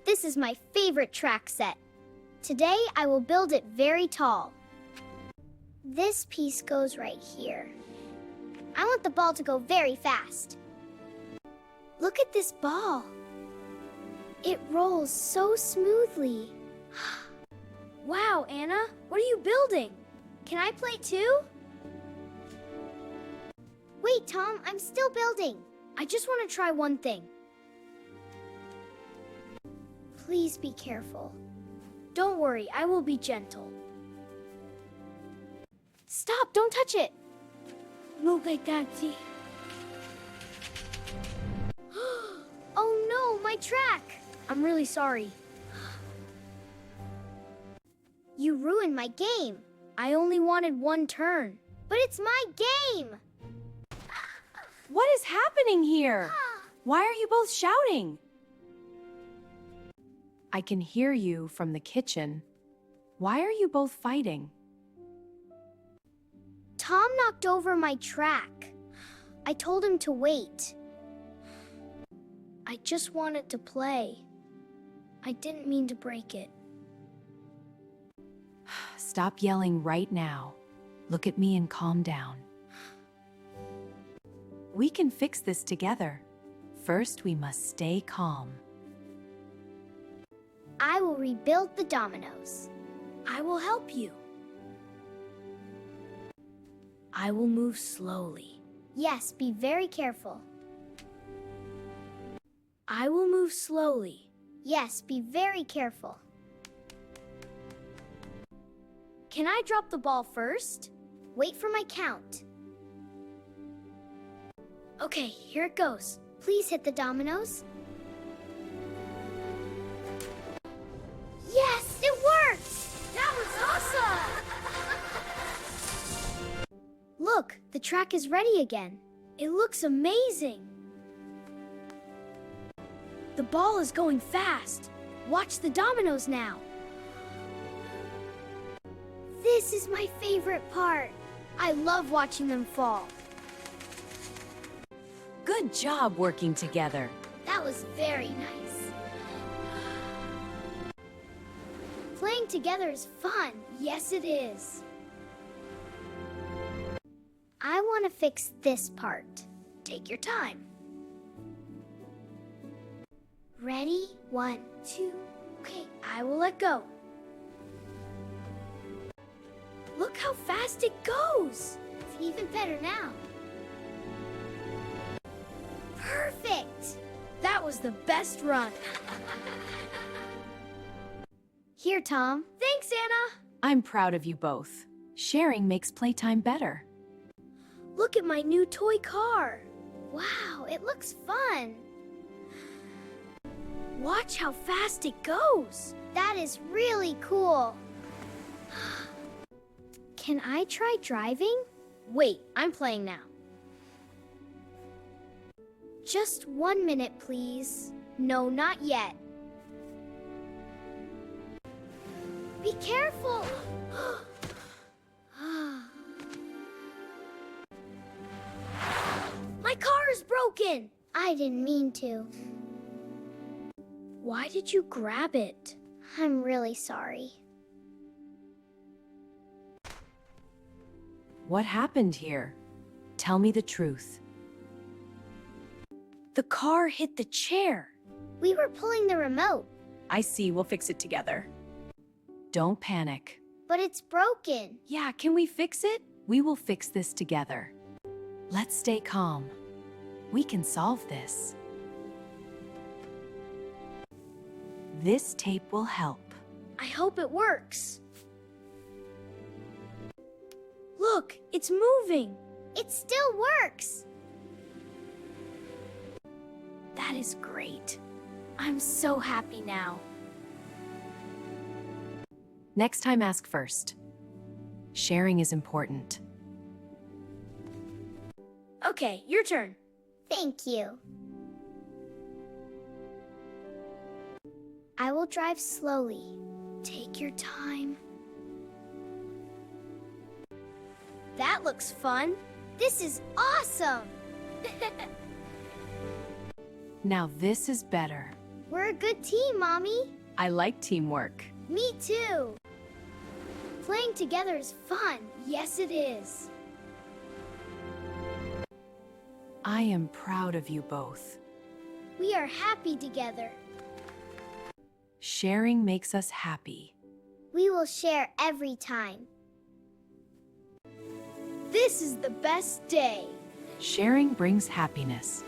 This is my favorite track set. Today, I will build it very tall. This piece goes right here. I want the ball to go very fast. Look at this ball. It rolls so smoothly. Wow, Anna, what are you building? Can I play too? Wait, Tom, I'm still building. I just want to try one thing. Please be careful. Don't worry, I will be gentle. Stop, don't touch it. Move like that, see? Oh no, my track! I'm really sorry. You ruined my game. I only wanted one turn. But it's my game! What is happening here? Why are you both shouting? I can hear you from the kitchen. Why are you both fighting? Tom knocked over my track. I told him to wait. I just wanted to play. I didn't mean to break it. Stop yelling right now. Look at me and calm down. We can fix this together. First, we must stay calm. I will rebuild the dominoes. I will help you. I will move slowly. Yes, be very careful. I will move slowly. Yes, be very careful. Can I drop the ball first? Wait for my count. Okay, here it goes. Please hit the dominoes. Yes, it worked! That was awesome! Look, the track is ready again. It looks amazing. The ball is going fast. Watch the dominoes now. This is my favorite part. I love watching them fall. Good job working together. That was very nice. Playing together is fun. Yes, it is. I want to fix this part. Take your time. Ready? 1, 2. Okay, I will let go. Look how fast it goes. It's even better now. Perfect! That was the best run. Here, Tom. Thanks, Anna. I'm proud of you both. Sharing makes playtime better. Look at my new toy car. Wow, it looks fun. Watch how fast it goes. That is really cool. Can I try driving? Wait, I'm playing now. Just 1 minute, please. No, not yet. Be careful! My car is broken! I didn't mean to. Why did you grab it? I'm really sorry. What happened here? Tell me the truth. The car hit the chair. We were pulling the remote. I see, we'll fix it together. Don't panic. But it's broken. Yeah, can we fix it? We will fix this together. Let's stay calm. We can solve this. This tape will help. I hope it works. Look, it's moving. It still works. That is great. I'm so happy now. Next time, ask first. Sharing is important. Okay, your turn. Thank you. I will drive slowly. Take your time. That looks fun. This is awesome. Now this is better. We're a good team, Mommy. I like teamwork. Me too. Playing together is fun. Yes, it is. I am proud of you both. We are happy together. Sharing makes us happy. We will share every time. This is the best day. Sharing brings happiness.